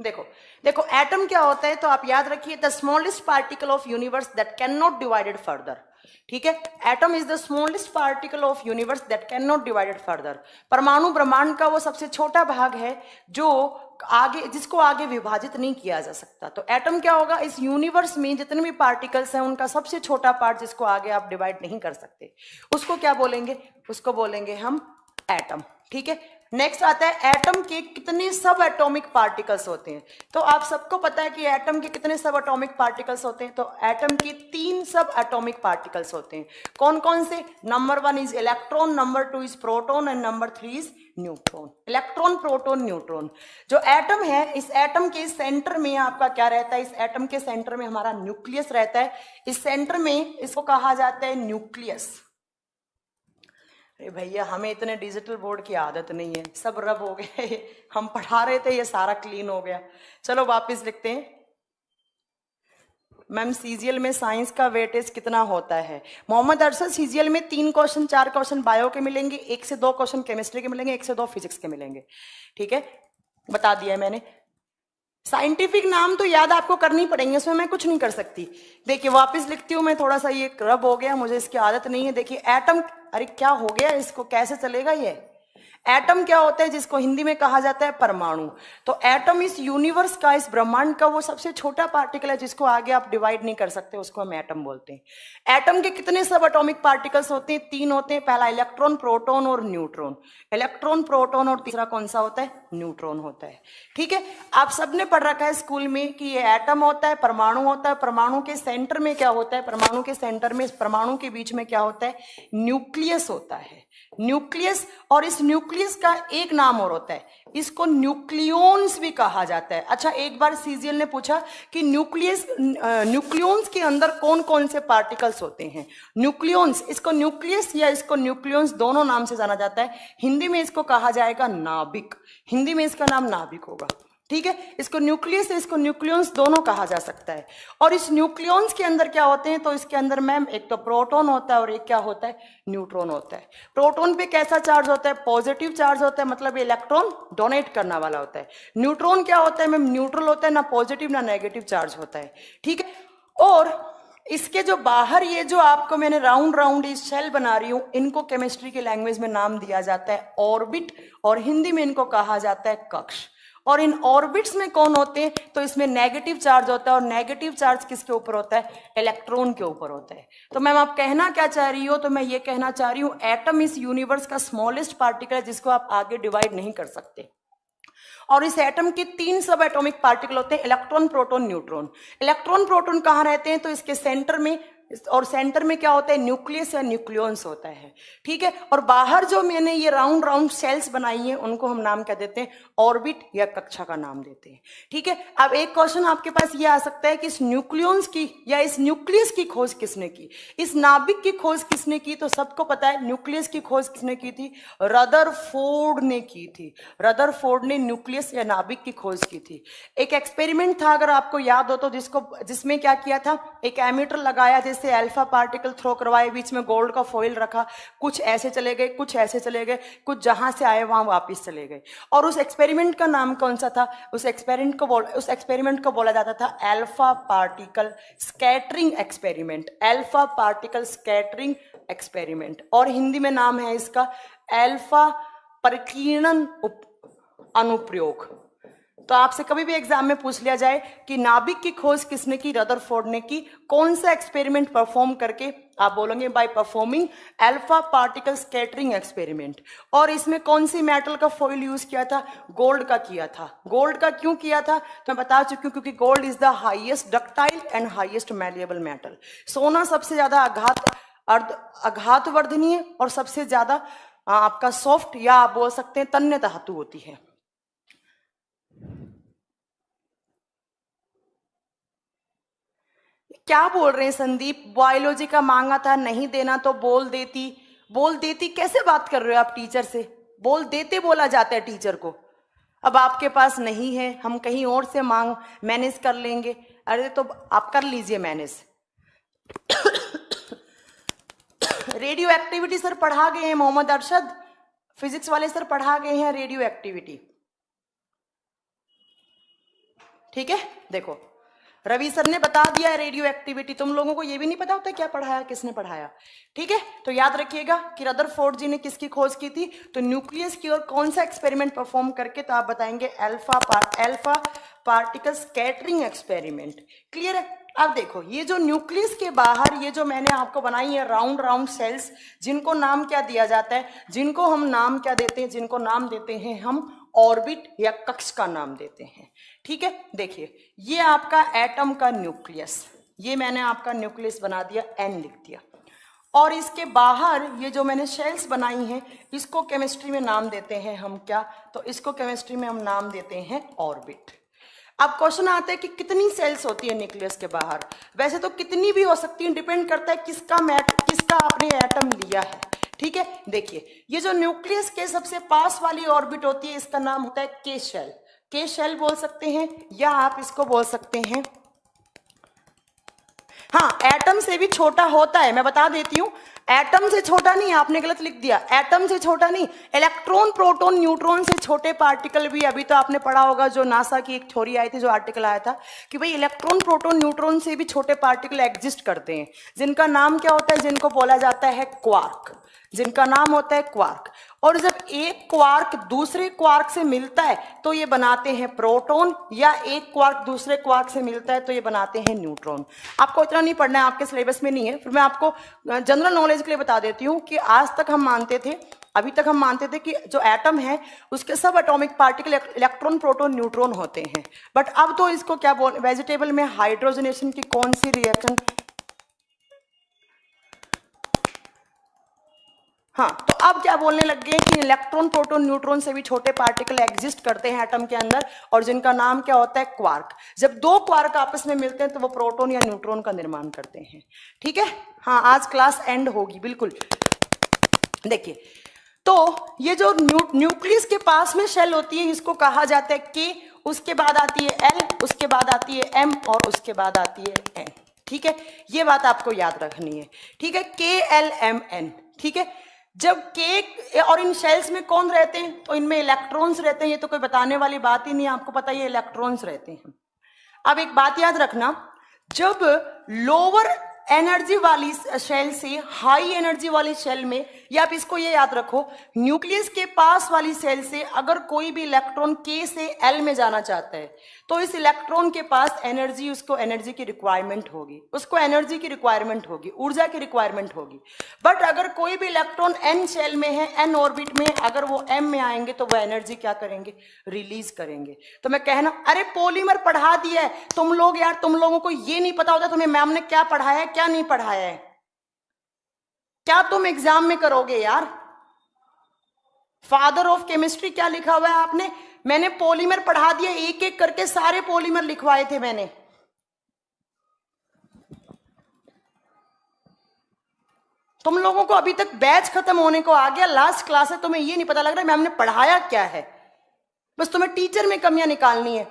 देखो देखो एटम क्या होता है, तो आप याद रखिए, the smallest particle of universe that can not divided further. ठीक है, atom is the smallest particle of universe that can not divided further. परमाणु ब्रह्मांड का वो सबसे छोटा भाग है जो आगे, जिसको आगे विभाजित नहीं किया जा सकता। तो एटम क्या होगा, इस यूनिवर्स में जितने भी पार्टिकल्स हैं उनका सबसे छोटा पार्ट जिसको आगे आप डिवाइड नहीं कर सकते, उसको क्या बोलेंगे, उसको बोलेंगे हम एटम। ठीक है, नेक्स्ट आता है एटम के कितने सब एटॉमिक पार्टिकल्स होते हैं। तो आप सबको पता है कि एटम के कितने सब एटॉमिक पार्टिकल्स होते हैं। तो एटम के 3 सब एटॉमिक पार्टिकल्स होते हैं। कौन कौन से? Number 1 is electron, number 2 is proton and number 3 is neutron. Electron, proton, neutron. जो एटम है, इस एटम के सेंटर में आपका क्या रहता है, इस एटम के सेंटर में हमारा न्यूक्लियस रहता है। इस सेंटर में इसको कहा जाता है न्यूक्लियस। अरे भैया, हमें इतने डिजिटल बोर्ड की आदत नहीं है, सब रब हो गए। हम पढ़ा रहे थे, ये सारा क्लीन हो गया। चलो वापस लिखते हैं। मैम, सीजीएल में साइंस का वेटेज कितना होता है? मोहम्मद अरशद, सीजीएल में 3 क्वेश्चन 4 क्वेश्चन बायो के मिलेंगे, 1 से 2 क्वेश्चन केमिस्ट्री के मिलेंगे, 1 से 2 फिजिक्स के मिलेंगे। ठीक है, बता दिया है मैंने। साइंटिफिक नाम तो याद आपको करनी पड़ेंगे, उसमें मैं कुछ नहीं कर सकती। देखिए वापस लिखती हूँ मैं, थोड़ा सा ये रब हो गया, मुझे इसकी आदत नहीं है। देखिए एटम, अरे क्या हो गया इसको, कैसे चलेगा ये? एटम क्या होता है, जिसको हिंदी में कहा जाता है परमाणु। तो एटम इस यूनिवर्स का, इस ब्रह्मांड का वो सबसे छोटा पार्टिकल है जिसको आगे आप डिवाइड नहीं कर सकते, उसको हम एटम बोलते हैं। एटम के कितने सब एटॉमिक पार्टिकल्स होते हैं? 3 होते हैं। पहला इलेक्ट्रॉन, प्रोटॉन और न्यूट्रॉन। इलेक्ट्रॉन, प्रोटॉन और तीसरा कौन सा होता है? न्यूट्रॉन होता है। ठीक है, आप सबने पढ़ रखा है स्कूल में कि ये एटम होता है, परमाणु होता है। परमाणु के सेंटर में क्या होता है? परमाणु के सेंटर में, परमाणु के बीच में क्या होता है? न्यूक्लियस होता है। न्यूक्लियस। और इस न्यूक्लियस का एक नाम और होता है, इसको न्यूक्लियॉन्स भी कहा जाता है। अच्छा, एक बार सीजीएल ने पूछा कि न्यूक्लियॉन्स के अंदर कौन कौन से पार्टिकल्स होते हैं? न्यूक्लियॉन्स, इसको न्यूक्लियस या इसको न्यूक्लियॉन्स दोनों नाम से जाना जाता है। हिंदी में इसको कहा जाएगा नाभिक। हिंदी में इसका नाम नाभिक होगा। ठीक है, इसको न्यूक्लियस, इसको न्यूक्लियॉन्स दोनों कहा जा सकता है। और इस न्यूक्लियॉन्स के अंदर क्या होते हैं? तो इसके अंदर मैम एक तो प्रोटॉन होता है और एक क्या होता है? न्यूट्रॉन होता है। प्रोटॉन पे कैसा चार्ज होता है? पॉजिटिव चार्ज होता है, मतलब इलेक्ट्रॉन डोनेट करने वाला होता है। न्यूट्रॉन क्या होता है मैम? न्यूट्रल होता है, ना पॉजिटिव ना नेगेटिव चार्ज होता है। ठीक है, और इसके जो बाहर ये जो आपको मैंने राउंड राउंड इस शेल बना रही हूं, इनको केमिस्ट्री की लैंग्वेज में नाम दिया जाता है ऑर्बिट, और हिंदी में इनको कहा जाता है कक्ष। और इन ऑर्बिट्स में कौन होते हैं? तो इसमें नेगेटिव चार्ज होता है, और नेगेटिव चार्ज किसके ऊपर होता है? इलेक्ट्रॉन के ऊपर होता है। तो मैम आप कहना क्या चाह रही हो? तो मैं ये कहना चाह रही हूं, एटम इस यूनिवर्स का स्मॉलेस्ट पार्टिकल है जिसको आप आगे डिवाइड नहीं कर सकते। और इस एटम के 3 सब एटॉमिक पार्टिकल होते हैं, electron, proton, neutron. Electron, proton कहाँ रहते हैं? तो इसके सेंटर में, और सेंटर में क्या होता है? न्यूक्लियस या न्यूक्लियॉन्स होता है। ठीक है, और बाहर जो मैंने ये राउंड राउंड सेल्स बनाई हैं उनको हम नाम क्या देते हैं? ऑर्बिट या कक्षा का नाम देते हैं। ठीक है, अब एक क्वेश्चन आपके पास ये आ सकता है कि इस न्यूक्लियॉन्स की या इस न्यूक्लियस की खोज किसने की? इस नाभिक की खोज किसने की? तो सबको पता है न्यूक्लियस की खोज किसने की थी? रदरफोर्ड ने की थी। रदरफोर्ड ने न्यूक्लियस या नाभिक की खोज की थी। एक एक्सपेरिमेंट था, अगर आपको याद हो तो, जिसमें क्या किया था? एक एमीटर लगाया, जैसे अल्फा पार्टिकल थ्रो करवाए, बीच में गोल्ड का फॉइल रखा, कुछ ऐसे चले गए, कुछ ऐसे चले गए, कुछ जहां से आए वहां वापस चले गए। और उस एक्सपेरिमेंट का नाम कौन सा था? उस एक्सपेरिमेंट को बोला जाता था alpha particle scattering experiment. Alpha particle scattering experiment, और हिंदी में नाम है इसका अल्फा परिकीर्णन अनुप्रयोग। तो आपसे कभी भी एग्जाम में पूछ लिया जाए कि नाभिक की खोज किसने की? रदरफोर्ड ने की। कौन सा एक्सपेरिमेंट परफॉर्म करके? आप बोलोगे by performing alpha particle scattering experiment. और इसमें कौन सी मेटल का फॉइल यूज किया था? गोल्ड का किया था। गोल्ड का क्यों किया था? तो मैं बता चुकी हूँ, क्योंकि gold is the highest ductile and highest malleable metal. सोना सबसे ज्यादा आघातवर्धनीय और सबसे ज्यादा आपका सॉफ्ट, या आप बोल सकते हैं तन्य धातु होती है। क्या बोल रहे हैं संदीप? बायोलॉजी का मांगा था, नहीं देना तो बोल देती। बोल देती कैसे बात कर रहे हो आप टीचर से? बोल देते बोला जाता है टीचर को। अब आपके पास नहीं है, हम कहीं और से मांग मैनेज कर लेंगे। अरे तो आप कर लीजिए मैनेज। रेडियो एक्टिविटी सर पढ़ा गए हैं मोहम्मद अरशद, फिजिक्स वाले सर पढ़ा गए हैं रेडियो एक्टिविटी। ठीक है, देखो रवि सर ने बता दिया है रेडियो एक्टिविटी, तुम लोगों को ये भी नहीं पता होता क्या पढ़ाया किसने पढ़ाया। ठीक है, तो याद रखिएगा कि रदरफोर्ड जी ने किसकी खोज की थी, तो न्यूक्लियस की और कौन सा एक्सपेरिमेंट परफॉर्म करके, तो आप बताएंगे alpha particle scattering experiment. Clear है। अब देखो ये जो न्यूक्लियस के बाहर ये जो मैंने आपको बनाई है राउंड राउंड सेल्स, जिनको नाम क्या दिया जाता है, जिनको हम नाम क्या देते हैं, जिनको नाम देते हैं हम ऑर्बिट या कक्ष का नाम देते हैं। ठीक है, देखिए ये आपका एटम का न्यूक्लियस, ये मैंने आपका न्यूक्लियस बना दिया, एन लिख दिया, और इसके बाहर ये जो मैंने शेल्स बनाई हैं इसको केमिस्ट्री में नाम देते हैं हम क्या, तो इसको केमिस्ट्री में हम नाम देते हैं ऑर्बिट। अब क्वेश्चन आता है कि कितनी सेल्स होती है न्यूक्लियस के बाहर, वैसे तो कितनी भी हो सकती है, डिपेंड करता है किसका आपने एटम लिया है। ठीक है, देखिए ये जो न्यूक्लियस के सबसे पास वाली ऑर्बिट होती है इसका नाम होता है के शेल, के शेल बोल सकते हैं, या आप इसको बोल सकते हैं, हाँ एटम से भी छोटा होता है, मैं बता देती हूं, एटम से छोटा नहीं, आपने गलत लिख दिया, एटम से छोटा नहीं, इलेक्ट्रॉन प्रोटॉन न्यूट्रॉन से छोटे पार्टिकल भी, अभी तो आपने पढ़ा होगा जो नासा की एक थ्योरी आई थी, जो आर्टिकल आया था कि भाई इलेक्ट्रॉन प्रोटॉन न्यूट्रॉन से भी छोटे पार्टिकल एग्जिस्ट करते हैं, जिनका नाम क्या होता है, जिनको बोला जाता है क्वार्क, जिनका नाम होता है क्वार्क। और जब एक क्वार्क दूसरे क्वार्क से मिलता है तो ये बनाते हैं प्रोटॉन, या एक क्वार्क दूसरे क्वार्क से मिलता है तो ये बनाते हैं न्यूट्रॉन। आपको इतना नहीं पढ़ना है, आपके सिलेबस में नहीं है, फिर मैं आपको जनरल नॉलेज के लिए बता देती हूँ कि आज तक हम मानते थे, अभी तक हम मानते थे कि जो एटम है उसके सब atomic particle electron proton neutron होते हैं, बट अब तो इसको क्या बोल, वेजिटेबल में हाइड्रोजनेशन की कौन सी रिएक्शन, हाँ तो अब क्या बोलने लग गए कि इलेक्ट्रॉन प्रोटॉन न्यूट्रॉन से भी छोटे पार्टिकल एग्जिस्ट करते हैं एटम के अंदर, और जिनका नाम क्या होता है क्वार्क। जब दो क्वार्क आपस में मिलते हैं तो वो प्रोटॉन या न्यूट्रॉन का निर्माण करते हैं। ठीक है, हाँ आज क्लास एंड होगी बिल्कुल। देखिए तो ये जो न्यूक्लियस के पास में शेल होती है इसको कहा जाता है के, उसके बाद आती है एल, उसके बाद आती है एम, और उसके बाद आती है एन। ठीक है, ये बात आपको याद रखनी है। ठीक है, के एल एम एन। ठीक है, जब के और इन शेल्स में कौन रहते हैं, तो इनमें इलेक्ट्रॉन्स रहते हैं, ये तो कोई बताने वाली बात ही नहीं, आपको पता ही है इलेक्ट्रॉन्स रहते हैं। अब एक बात याद रखना, जब लोअर एनर्जी वाली शेल से हाई एनर्जी वाली शेल में, या आप इसको ये याद रखो, न्यूक्लियस के पास वाली सेल से अगर कोई भी इलेक्ट्रॉन के से एल में जाना चाहता है तो इस इलेक्ट्रॉन के पास एनर्जी, उसको एनर्जी की रिक्वायरमेंट होगी, उसको एनर्जी की रिक्वायरमेंट होगी, ऊर्जा की रिक्वायरमेंट होगी। बट अगर कोई भी इलेक्ट्रॉन एन शेल में है, एन ऑर्बिट में, अगर वो एम में आएंगे तो वो एनर्जी क्या करेंगे, रिलीज करेंगे। तो मैं कहना, अरे पॉलीमर पढ़ा दिया है तुम लोग यार, तुम लोगों को ये नहीं पता होता तुम्हें मैम ने क्या पढ़ाया है क्या नहीं पढ़ाया है, क्या तुम एग्जाम में करोगे यार। फादर ऑफ केमिस्ट्री क्या लिखा हुआ है आपने, मैंने पॉलीमर पढ़ा दिया, एक एक करके सारे पॉलीमर लिखवाए थे मैंने। तुम लोगों को अभी तक बैच खत्म होने को आ गया, लास्ट क्लास है, तुम्हें ये नहीं पता लग रहा है मैम ने पढ़ाया क्या है, बस तुम्हें टीचर में कमियां निकालनी है।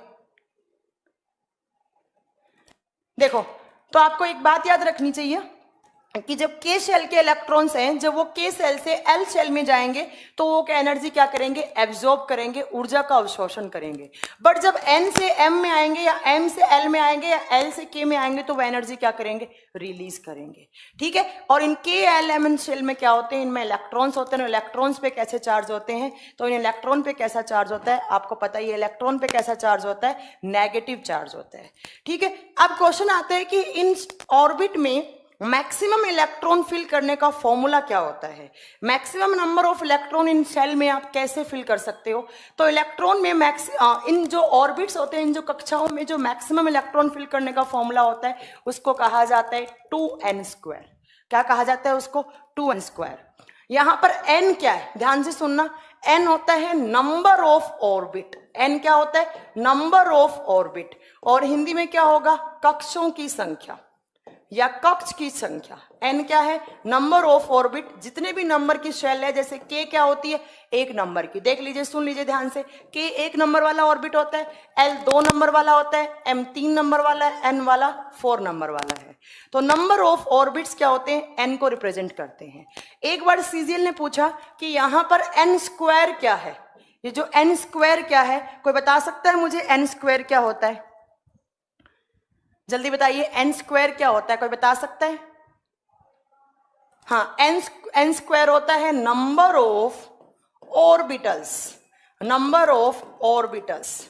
देखो तो आपको एक बात याद रखनी चाहिए कि जब के शेल के इलेक्ट्रॉन्स हैं, जब वो के शेल से एल शेल में जाएंगे तो वो क्या एनर्जी क्या करेंगे, एब्जॉर्ब करेंगे, ऊर्जा का अवशोषण करेंगे। बट जब एन से एम में आएंगे, या एम से एल में आएंगे, या एल से के में आएंगे तो वो एनर्जी क्या करेंगे, रिलीज करेंगे। ठीक है, और इन के एल एम एन शेल में क्या होते हैं, इनमें इलेक्ट्रॉन्स होते हैं। इलेक्ट्रॉन्स पे कैसे चार्ज होते हैं, तो इन इलेक्ट्रॉन पे कैसा चार्ज होता है आपको पता ही है, इलेक्ट्रॉन पे कैसा चार्ज होता है, नेगेटिव चार्ज होता है। ठीक है, अब क्वेश्चन आता है कि इन ऑर्बिट में मैक्सिमम इलेक्ट्रॉन फिल करने का फॉर्मूला क्या होता है, maximum number of electron in shell में आप कैसे फिल कर सकते हो। तो इलेक्ट्रॉन में इन जो ऑर्बिट्स होते हैं, इन जो कक्षाओं में जो मैक्सिमम इलेक्ट्रॉन फिल करने का फॉर्मूला होता है उसको कहा जाता है 2n²। क्या कहा जाता है उसको, 2n²। यहां पर n क्या है, ध्यान से सुनना, n होता है नंबर ऑफ ऑर्बिट, n क्या होता है, नंबर ऑफ ऑर्बिट, और हिंदी में क्या होगा, कक्षों की संख्या या कक्ष की संख्या। n क्या है, नंबर ऑफ ऑर्बिट, जितने भी नंबर की शेल है, जैसे k क्या होती है, एक नंबर की, देख लीजिए सुन लीजिए ध्यान से, k एक नंबर वाला ऑर्बिट होता है, l 2 नंबर वाला होता है, m 3 नंबर वाला है, n वाला 4 नंबर वाला है। तो नंबर ऑफ ऑर्बिट्स क्या होते हैं, n को रिप्रेजेंट करते हैं। एक बार सीजीएल ने पूछा कि यहां पर n² क्या है, ये जो n² क्या है, कोई बता सकता है मुझे n² क्या होता है, जल्दी बताइए एन स्क्वायर क्या होता है, कोई बता सकता है? हाँ, एन स्क्वायर होता है number of orbitals, number of orbitals,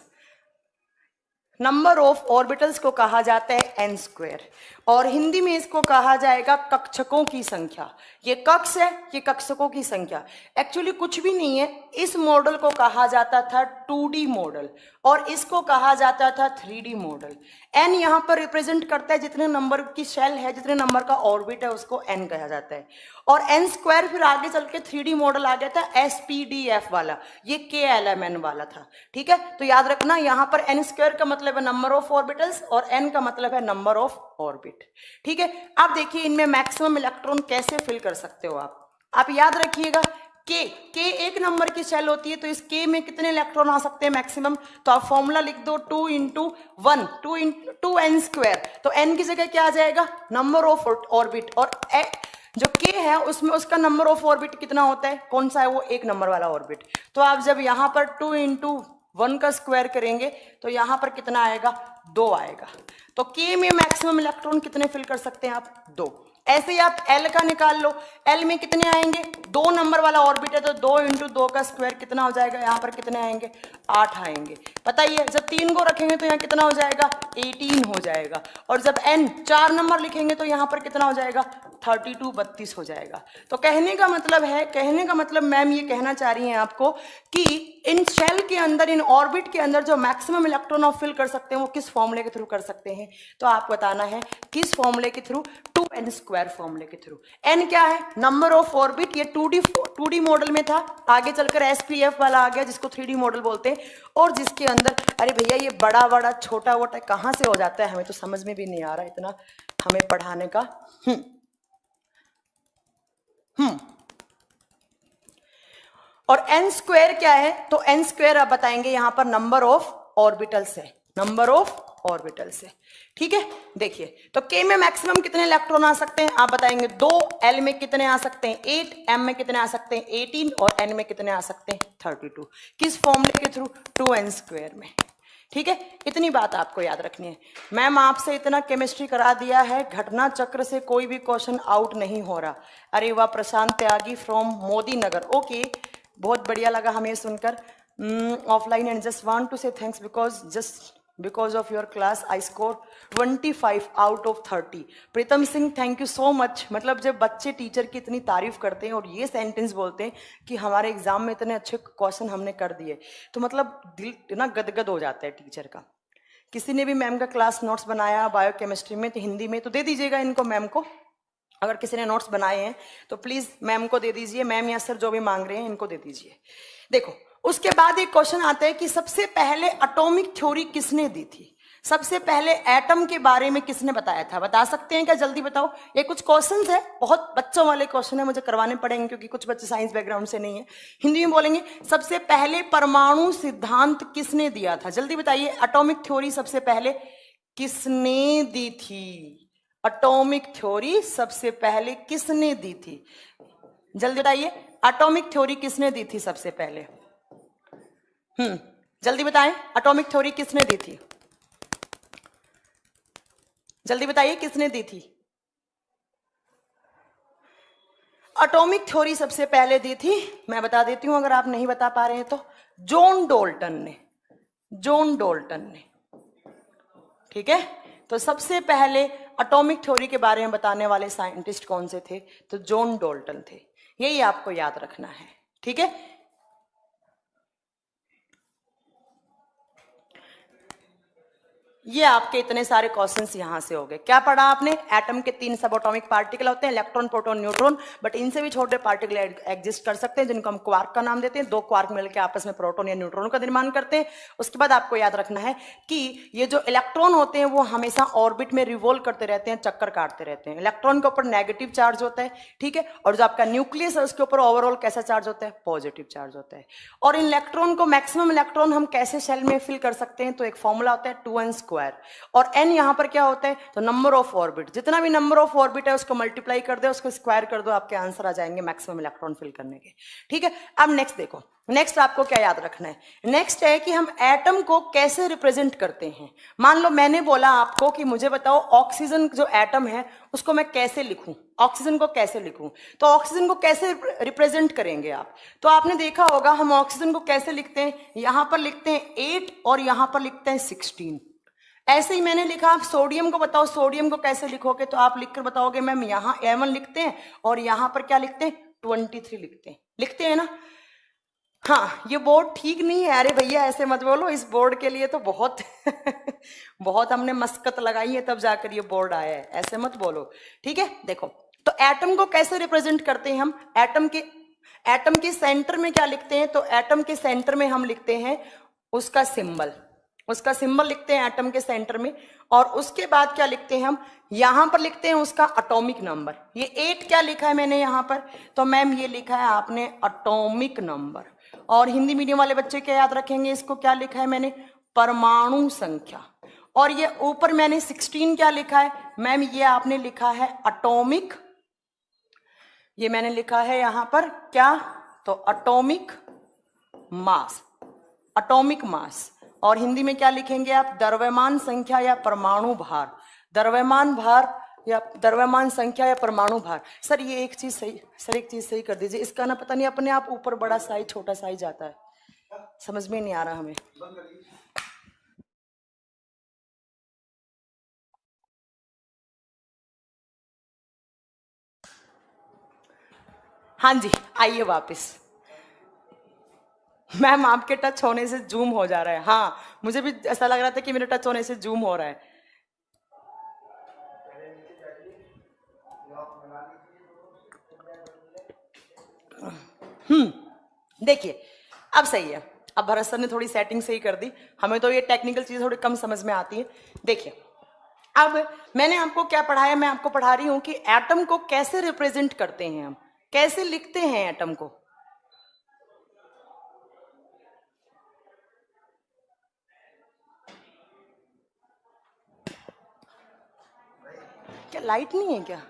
number of orbitals को कहा जाता है एन स्क्वायर, और हिंदी में इसको कहा जाएगा कक्षकों की संख्या। ये कक्ष है, ये कक्षकों की संख्या। एक्चुअली कुछ भी नहीं है, इस मॉडल को कहा जाता था 2D मॉडल और इसको कहा जाता था 3D मॉडल। एन यहाँ पर रिप्रेजेंट करता है जितने नंबर की शेल है, जितने नंबर का ऑर्बिट है, उसको एन कहा जाता है। और एन स्क्वायर फिर आगे चल के 3D मॉडल आ गया था SPDF वाला, ये KLMN वाला था। ठीक है, तो याद रखना यहाँ पर एन स्क्वायर का मतलब है नंबर ऑफ ऑर्बिटल्स और एन का मतलब है नंबर ऑफ ऑर्बिट। ठीक है, अब देखिए इनमें मैक्सिमम इलेक्ट्रॉन कैसे फिल कर सकते हो आप याद रखिएगा। के एक नंबर की शेल होती है, तो इस के में कितने इलेक्ट्रॉन आ सकते हैं मैक्सिमम? तो आप फॉर्मूला लिख दो 2 × 1, 2 एन स्क्वायर। तो एन की जगह क्या आ जाएगा? नंबर ऑफ ऑर्बिट, और जो के है उसमें उसका नंबर ऑफ ऑर्बिट कितना होता है? कौन सा है वो? एक नंबर वाला ऑर्बिट। तो आप जब यहाँ पर 2 × 1 का स्क्वायर करेंगे तो यहाँ पर कितना आएगा? 2 आएगा। तो के में मैक्सिमम इलेक्ट्रॉन कितने फिल कर सकते हैं आप? 2। ऐसे ही आप एल का निकाल लो, एल में कितने आएंगे? 2 नंबर वाला ऑर्बिट है, तो 2 × 2 का स्क्वायर कितना हो जाएगा? यहाँ पर कितने आएंगे? 8 आएंगे। पता ही है, जब 3 को रखेंगे तो यहाँ कितना हो जाएगा? 18 हो जाएगा। और जब एन 4 नंबर लिखेंगे तो यहाँ पर कितना हो जाएगा? 32, 32 हो जाएगा। तो कहने का मतलब मैम ये कहना चाह रही हैं आपको कि इन शेल के अंदर, इन ऑर्बिट के अंदर जो मैक्सिमम इलेक्ट्रॉन ऑफ फिल कर सकते हैं वो किस फॉर्मूले के थ्रू कर सकते हैं? तो आपको बताना है किस फॉर्मूले के थ्रू? 2n स्क्वायर फॉर्मूले के थ्रू। n क्या है? Number of orbit. ये 2D मॉडल में था, आगे चलकर SPF वाला आ गया जिसको 3D मॉडल बोलते हैं, और जिसके अंदर अरे भैया ये बड़ा बड़ा छोटा वोटा कहाँ से हो जाता है, हमें तो समझ में भी नहीं आ रहा इतना हमें पढ़ाने का। और n स्क्वायर क्या है? तो n स्क्वायर आप बताएंगे यहाँ पर नंबर ऑफ ऑर्बिटल्स है, नंबर ऑफ ऑर्बिटल्स है। ठीक है, देखिए तो k में मैक्सिमम कितने इलेक्ट्रॉन आ सकते हैं आप बताएंगे? 2। l में कितने आ सकते हैं? 8। m में कितने आ सकते हैं? 18। और n में कितने आ सकते हैं? 32। किस फॉर्मूले के थ्रू? 2n स्क्वायर में। ठीक है, इतनी बात आपको याद रखनी है। मैम आपसे इतना केमिस्ट्री करा दिया है, घटना चक्र से कोई भी क्वेश्चन आउट नहीं हो रहा। अरे वाह, प्रशांत त्यागी फ्रॉम मोदी नगर, ओके, बहुत बढ़िया लगा हमें सुनकर। Offline and just want to say thanks because of your class I score 25 out of 30। Pritam Singh thank you so much. मतलब जब बच्चे टीचर की इतनी तारीफ करते हैं और ये सेंटेंस बोलते हैं कि हमारे एग्जाम में इतने अच्छे क्वेश्चन हमने कर दिए, तो मतलब दिल ना गदगद हो जाता है टीचर का। किसी ने भी मैम का क्लास नोट्स बनाया बायोकेमिस्ट्री में तो हिंदी में, तो दे दीजिएगा इनको मैम को। अगर किसी ने नोट्स बनाए हैं तो प्लीज मैम को दे दीजिए, मैम या सर जो भी मांग रहे हैं इनको दे दीजिए। देखो उसके बाद एक क्वेश्चन आता है कि सबसे पहले एटॉमिक थ्योरी किसने दी थी? सबसे पहले एटम के बारे में किसने बताया था? बता सकते हैं क्या? जल्दी बताओ। ये कुछ क्वेश्चंस है, बहुत बच्चों वाले क्वेश्चन है, मुझे करवाने पड़ेंगे क्योंकि कुछ बच्चे साइंस बैकग्राउंड से नहीं है। हिंदी में बोलेंगे सबसे पहले परमाणु सिद्धांत किसने दिया था? जल्दी बताइए, एटॉमिक थ्योरी सबसे पहले किसने दी थी? एटॉमिक थ्योरी सबसे पहले किसने दी थी? जल्दी बताइए, एटॉमिक थ्योरी किसने दी थी सबसे पहले? जल्दी बताएं, एटॉमिक थ्योरी किसने दी थी? जल्दी बताइए किसने दी थी? एटॉमिक थ्योरी सबसे पहले दी थी, मैं बता देती हूं अगर आप नहीं बता पा रहे हैं तो, जॉन डॉल्टन ने। जॉन डॉल्टन ने, ठीक है। तो सबसे पहले एटॉमिक थ्योरी के बारे में बताने वाले साइंटिस्ट कौन से थे? तो जॉन डॉल्टन थे। यही आपको याद रखना है, ठीक है। ये आपके इतने सारे क्वेश्चंस यहां से हो गए। क्या पढ़ा आपने? एटम के 3 सब एटॉमिक पार्टिकल होते हैं, इलेक्ट्रॉन, प्रोटॉन, न्यूट्रॉन, बट इनसे भी छोटे पार्टिकल एग्जिस्ट कर सकते हैं जिनको हम क्वार्क का नाम देते हैं। 2 क्वार्क मिलकर आपस में प्रोटॉन या न्यूट्रॉन का निर्माण करते हैं। उसके बाद आपको याद रखना है कि ये जो इलेक्ट्रॉन होते हैं वो हमेशा ऑर्बिट में रिवॉल्व करते रहते हैं, चक्कर काटते रहते हैं। इलेक्ट्रॉन के ऊपर नेगेटिव चार्ज होता है, ठीक है, और जो आपका न्यूक्लियस है उसके ऊपर ओवरऑल कैसा चार्ज होता है? पॉजिटिव चार्ज होता है। और इन इलेक्ट्रॉन को, मैक्सिमम इलेक्ट्रॉन हम कैसे सेल में फिल कर सकते हैं? तो एक फॉर्मूला होता है 2n² स्क्वायर, और n यहाँ पर क्या होता है, तो नंबर ऑफ ऑर्बिट, जितना भी नंबर ऑफ ऑर्बिट है उसको मल्टीप्लाई कर दो, उसको स्क्वायर कर दो, आपके आंसर आ जाएंगे मैक्सिमम इलेक्ट्रॉन फिल करने के। ठीक है, अब नेक्स्ट देखो, नेक्स्ट आपको क्या याद रखना है, नेक्स्ट है कि हम एटम को कैसे रिप्रेजेंट करते हैं। मान लो मैंने बोला आपको कि मुझे बताओ ऑक्सीजन जो एटम है उसको मैं कैसे लिखूं, ऑक्सीजन को कैसे लिखूं, तो ऑक्सीजन को कैसे रिप्रेजेंट करेंगे आप, तो आपने देखा होगा हम ऑक्सीजन को कैसे लिखते हैं, यहां पर लिखते हैं 8 और यहां पर लिखते हैं 16। ऐसे ही मैंने लिखा, आप सोडियम को बताओ सोडियम को कैसे लिखोगे, तो आप लिखकर बताओगे मैम यहाँ A1 लिखते हैं और यहां पर क्या लिखते हैं 23 लिखते हैं ना। हाँ, ये बोर्ड ठीक नहीं है, अरे भैया ऐसे मत बोलो, इस बोर्ड के लिए तो बहुत बहुत हमने मस्कत लगाई है तब जाकर ये बोर्ड आया है, ऐसे मत बोलो। ठीक है, देखो तो एटम को कैसे रिप्रेजेंट करते हैं हम, एटम के सेंटर में क्या लिखते हैं, तो एटम के सेंटर में हम लिखते हैं उसका सिंबल लिखते हैं एटम के सेंटर में, और उसके बाद क्या लिखते हैं हम, यहां पर लिखते हैं उसका एटॉमिक नंबर। ये 8 क्या लिखा है मैंने यहां पर, तो मैम ये लिखा है आपने एटॉमिक नंबर, और हिंदी मीडियम वाले बच्चे क्या याद रखेंगे, इसको क्या लिखा है मैंने, परमाणु संख्या। और ये ऊपर मैंने 16 क्या लिखा है मैम, ये आपने लिखा है एटॉमिक, ये मैंने लिखा है यहां पर क्या, तो एटॉमिक मास, और हिंदी में क्या लिखेंगे आप, द्रव्यमान संख्या या परमाणु भार, द्रव्यमान संख्या या परमाणु भार। सर ये एक चीज सही कर दीजिए, इसका ना पता नहीं अपने आप ऊपर बड़ा साइज छोटा साइज आता है, समझ में नहीं आ रहा हमें। हाँ जी, आइए वापस। मैम आपके टच होने से जूम हो जा रहा है, हाँ मुझे भी ऐसा लग रहा था कि मेरे टच होने से जूम हो रहा है। देखिए अब सही है, अब भरत सर ने थोड़ी सेटिंग सही कर दी, हमें तो ये टेक्निकल चीज थोड़ी कम समझ में आती है। देखिए अब मैंने आपको क्या पढ़ाया, मैं आपको पढ़ा रही हूं कि एटम को कैसे रिप्रेजेंट करते हैं हम, कैसे लिखते हैं एटम को। क्या लाइट नहीं है क्या?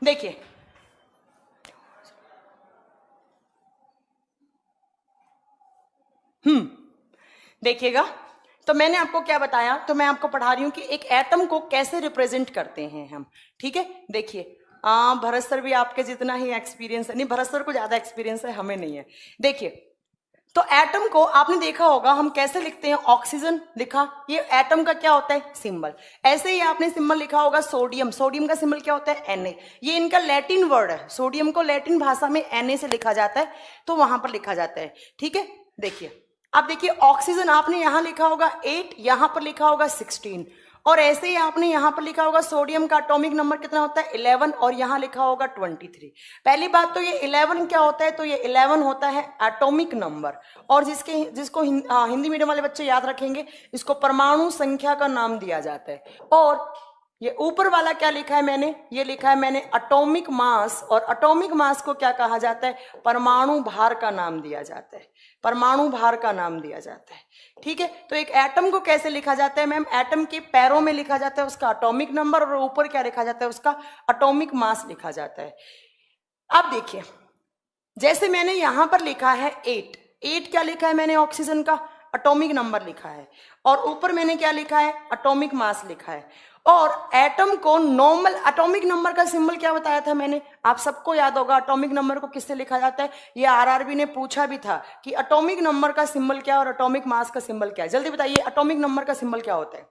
देखिए देखिएगा, तो मैंने आपको क्या बताया, तो मैं आपको पढ़ा रही हूं कि एक एटम को कैसे रिप्रेजेंट करते हैं हम। ठीक है, देखिए भरत सर भी आपके जितना ही एक्सपीरियंस है, नहीं भरत सर को ज्यादा एक्सपीरियंस है, हमें नहीं है। देखिए तो एटम को आपने देखा होगा हम कैसे लिखते हैं, ऑक्सीजन लिखा, ये एटम का क्या होता है सिंबल। ऐसे ही आपने सिंबल लिखा होगा सोडियम का सिंबल क्या होता है Na, ये इनका लैटिन वर्ड है, सोडियम को लैटिन भाषा में Na से लिखा जाता है, तो वहां पर लिखा जाता है। ठीक है, देखिए अब देखिए ऑक्सीजन आपने यहां लिखा होगा 8, यहां पर लिखा होगा 16, और ऐसे ही आपने यहां पर लिखा होगा सोडियम का एटॉमिक नंबर कितना होता है 11, और यहां लिखा होगा 23। पहली बात तो ये 11 क्या होता है, तो ये 11 होता है एटॉमिक नंबर, और जिसको हिंदी मीडियम वाले बच्चे याद रखेंगे, इसको परमाणु संख्या का नाम दिया जाता है। और ये ऊपर वाला क्या लिखा है मैंने, ये लिखा है मैंने एटॉमिक मास, और एटॉमिक मास को क्या कहा जाता है, परमाणु भार का नाम दिया जाता है, परमाणु भार का नाम दिया जाता है। ठीक है, तो एक एटम को कैसे लिखा जाता है मैम, एटम के पैरों में लिखा जाता है उसका एटॉमिक नंबर, और ऊपर क्या लिखा जाता है उसका एटॉमिक मास लिखा जाता है। अब देखिए जैसे मैंने यहां पर लिखा है 8 क्या लिखा है मैंने, ऑक्सीजन का एटॉमिक नंबर लिखा है, और ऊपर मैंने क्या लिखा है, एटॉमिक मास लिखा है। और एटम को नॉर्मल एटॉमिक नंबर का सिंबल क्या बताया था मैंने, आप सबको याद होगा एटॉमिक नंबर को किससे लिखा जाता है, ये आरआरबी ने पूछा भी था कि एटॉमिक नंबर का सिंबल क्या और एटॉमिक मास का सिंबल क्या है। जल्दी बताइए एटॉमिक नंबर का सिंबल क्या होता है,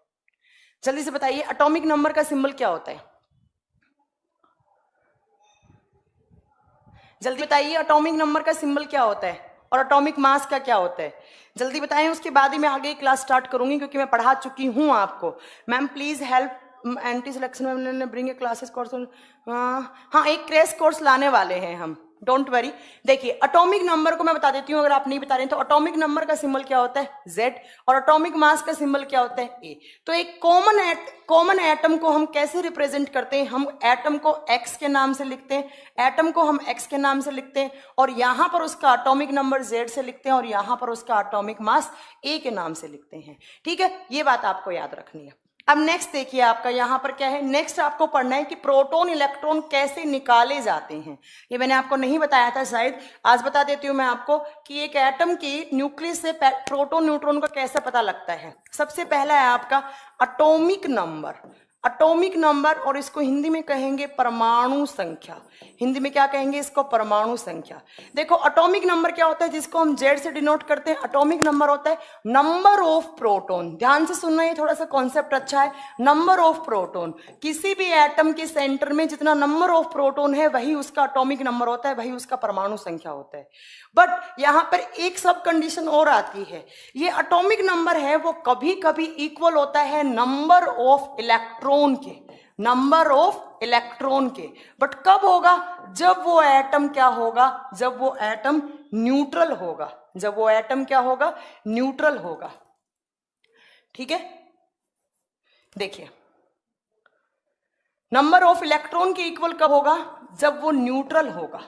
जल्दी से बताइए एटॉमिक नंबर का सिंबल क्या होता है, जल्दी बताइए एटॉमिक नंबर का सिंबल क्या होता है और एटॉमिक मास का क्या होता है, जल्दी बताएं, उसके बाद ही मैं आगे क्लास स्टार्ट करूंगी क्योंकि मैं पढ़ा चुकी हूं आपको। Ma'am please help anti selection में ब्रिंग ए क्लासेस कोर्स, हाँ एक क्रैश कोर्स लाने वाले हैं हम, डोंट वरी। देखिए एटॉमिक नंबर को मैं बता देती हूँ, अगर आप नहीं बता रहे हैं तो एटॉमिक नंबर का सिंबल क्या होता है Z, और एटॉमिक मास का सिंबल क्या होता है A। तो एक कॉमन एटम को हम कैसे रिप्रेजेंट करते हैं, हम एटम को X के नाम से लिखते हैं, एटम को हम X के नाम से लिखते हैं, और यहां पर उसका एटॉमिक नंबर Z से लिखते हैं, और यहां पर उसका एटॉमिक मास A के नाम से लिखते हैं। ठीक है, ये बात आपको याद रखनी है। अब नेक्स्ट देखिए आपका यहाँ पर क्या है, नेक्स्ट आपको पढ़ना है कि प्रोटॉन इलेक्ट्रॉन कैसे निकाले जाते हैं। ये मैंने आपको नहीं बताया था शायद, आज बता देती हूँ मैं आपको कि एक एटम की न्यूक्लियस से प्रोटॉन न्यूट्रॉन का कैसे पता लगता है। सबसे पहला है आपका एटॉमिक नंबर, एटॉमिक नंबर, और इसको हिंदी में कहेंगे परमाणु संख्या। हिंदी में क्या कहेंगे इसको, परमाणु संख्या। देखो एटॉमिक नंबर क्या होता है, जिसको हम जेड से डिनोट करते हैं, एटॉमिक नंबर होता है नंबर ऑफ प्रोटॉन। ध्यान से सुनना, ये थोड़ा सा कॉन्सेप्ट अच्छा है। नंबर ऑफ प्रोटॉन, किसी भी एटम के सेंटर में जितना नंबर ऑफ प्रोटॉन है वही उसका एटॉमिक नंबर होता है, वही उसका परमाणु संख्या होता है। बट यहां पर एक सब कंडीशन और आती है, ये एटॉमिक नंबर है वो कभी कभी इक्वल होता है नंबर ऑफ इलेक्ट्रॉन के, नंबर ऑफ इलेक्ट्रॉन के। बट कब होगा, जब वो एटम क्या होगा, जब वो एटम न्यूट्रल होगा, जब वो एटम क्या होगा, न्यूट्रल होगा। ठीक है, देखिए नंबर ऑफ इलेक्ट्रॉन के इक्वल कब होगा, जब वो न्यूट्रल होगा।